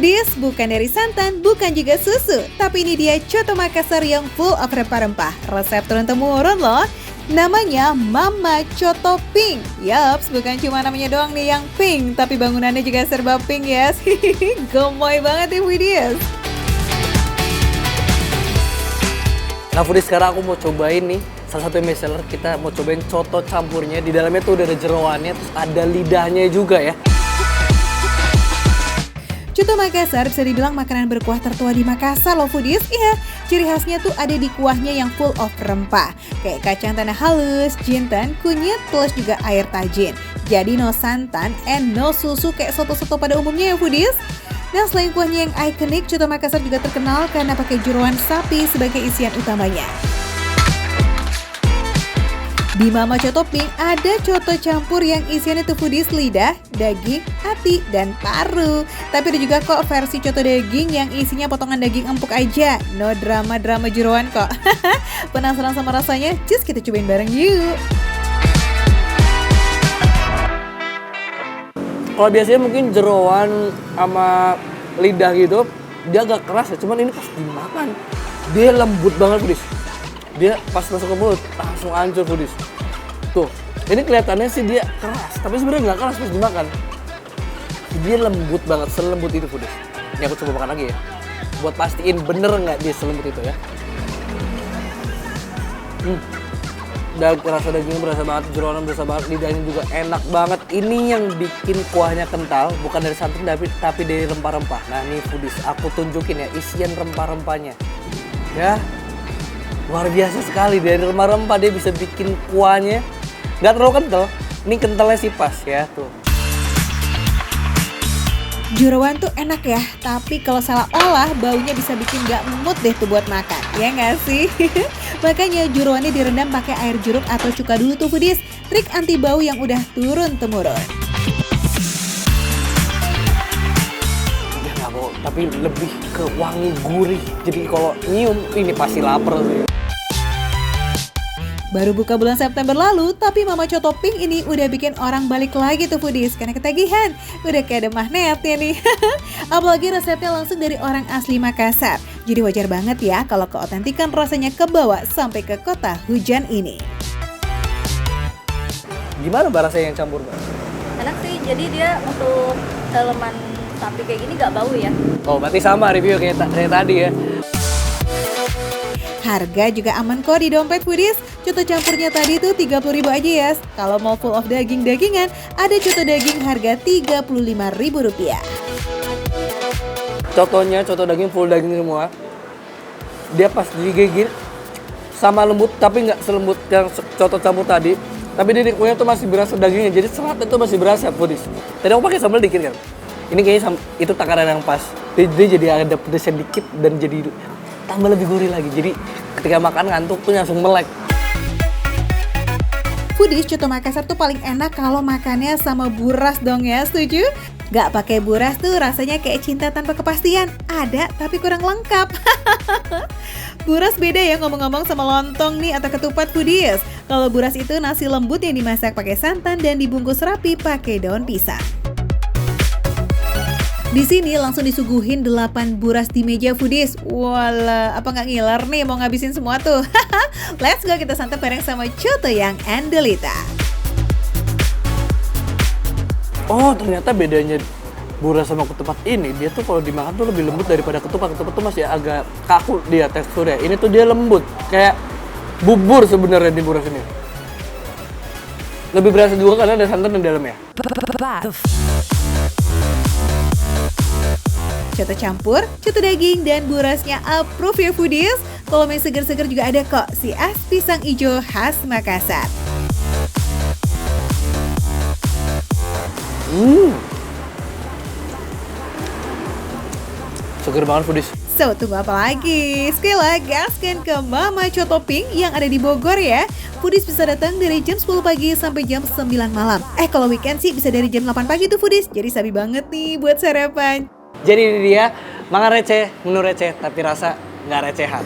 Foodies, bukan dari santan, bukan juga susu, tapi ini dia coto Makassar yang full of rempah-rempah. Resep turun-temurun loh. Namanya Mama Coto Pink. Yaps, bukan cuma namanya doang nih yang pink, tapi bangunannya juga serba pink ya. Gemoy banget nih Foodies. Nah Foodies, sekarang aku mau cobain nih salah satu best seller, kita mau cobain coto campurnya. Di dalamnya tuh udah ada jeroannya, terus ada lidahnya juga ya. Coto Makassar bisa dibilang makanan berkuah tertua di Makassar loh Foodies. Iya, ciri khasnya tuh ada di kuahnya yang full of rempah. Kayak kacang tanah halus, jinten, kunyit, plus juga air tajin. Jadi no santan and no susu kayak soto-soto pada umumnya ya Foodies. Nah selain kuahnya yang ikonik, Coto Makassar juga terkenal karena pakai jeroan sapi sebagai isian utamanya. Di Mama Coto Pink ada coto campur yang isiannya tuh Foodies lidah, daging, hati, dan paru. Tapi ada juga kok versi coto daging yang isinya potongan daging empuk aja. No drama-drama jeroan kok. Penasaran sama rasanya? Cus kita cobain bareng yuk. Kalau biasanya mungkin jeroan sama lidah gitu, dia agak keras ya. Cuman ini pas dimakan, dia lembut banget Foodies. Dia pas masuk ke mulut langsung hancur Foodies. Tuh, ini kelihatannya sih dia keras, tapi sebenarnya nggak keras pas dimakan. Dia lembut banget, selembut itu Foodies. Ini aku coba makan lagi ya, buat pastiin bener nggak dia selembut itu ya. Rasa dagingnya berasa banget, jeroannya berasa banget, lidahnya juga enak banget. Ini yang bikin kuahnya kental, bukan dari santan tapi dari rempah-rempah. Nah nih Foodies, aku tunjukin ya isian rempah-rempahnya. Ya, luar biasa sekali. Dari rempah-rempah dia bisa bikin kuahnya nggak terlalu kental. Ini kentalnya sih pas ya tuh. Jeroan tuh enak ya, tapi kalau salah olah baunya bisa bikin gak mood deh tuh buat makan, ya nggak sih? Makanya jeroannya direndam pakai air jeruk atau cuka dulu tuh Foodies, trik anti bau yang udah turun-temurun. Udah nggak bau, tapi lebih ke wangi gurih. Jadi kalau nyium ini pasti lapar sih. Baru buka bulan September lalu, tapi Mama Coto Pink ini udah bikin orang balik lagi tuh Foodies karena ketagihan. Udah kayak ada magnetnya nih. Apalagi resepnya langsung dari orang asli Makassar. Jadi wajar banget ya kalau keotentikan rasanya kebawa sampai ke kota hujan ini. Gimana Mbak rasanya yang campur Mbak? Enak sih, jadi dia untuk daleman sapi kayak gini gak bau ya. Oh berarti sama review kayak tadi ya. Harga juga aman kok di dompet Foodies. Coto campurnya tadi tuh 30.000 aja ya. Kalau mau full of daging-dagingan, ada coto daging harga Rp35.000. Cotonya, coto daging full daging semua. Dia pas digigit sama lembut, tapi nggak selembut yang coto campur tadi. Tapi di kuahnya tuh masih berasa dagingnya, jadi seratnya tuh masih berasa Foodies. Tadi aku pakai sambal dikit kan. Ini kayaknya itu takaran yang pas. Dia jadi ada pedasnya dikit dan jadi tambah lebih gurih lagi. Jadi ketika makan ngantuk tuh langsung melek. Foodies, coto Makassar tuh paling enak kalau makannya sama buras dong ya, setuju? Gak pakai buras tuh rasanya kayak cinta tanpa kepastian. Ada tapi kurang lengkap. Buras beda ya ngomong-ngomong sama lontong nih atau ketupat Foodies. Kalau buras itu nasi lembut yang dimasak pakai santan dan dibungkus rapi pakai daun pisang. Di sini langsung disuguhin 8 buras di meja Foodies. Walah, apa nggak ngiler nih mau ngabisin semua tuh? Let's go kita santap bareng sama coto yang Andelita. Oh ternyata bedanya buras sama ketupat ini, dia tuh kalau dimakan tuh lebih lembut daripada ketupat. Ketupat tuh masih agak kaku dia teksturnya. Ini tuh dia lembut, kayak bubur sebenarnya di buras ini. Lebih berasa juga karena ada santan di dalamnya. Coto campur, coto daging, dan burasnya approve ya Foodies. Kalau yang seger-seger juga ada kok, si es pisang ijo khas Makassar. Seger banget Foodies. So, tunggu apa lagi? Sekali lagi gaskan ke Mama Coto Pink yang ada di Bogor ya. Foodies bisa datang dari jam 10 pagi sampai jam 9 malam. Kalau weekend sih bisa dari jam 8 pagi tuh Foodies. Jadi sabi banget nih buat sarapan. Jadi ini dia, makan receh, menu receh, tapi rasa nggak recehan.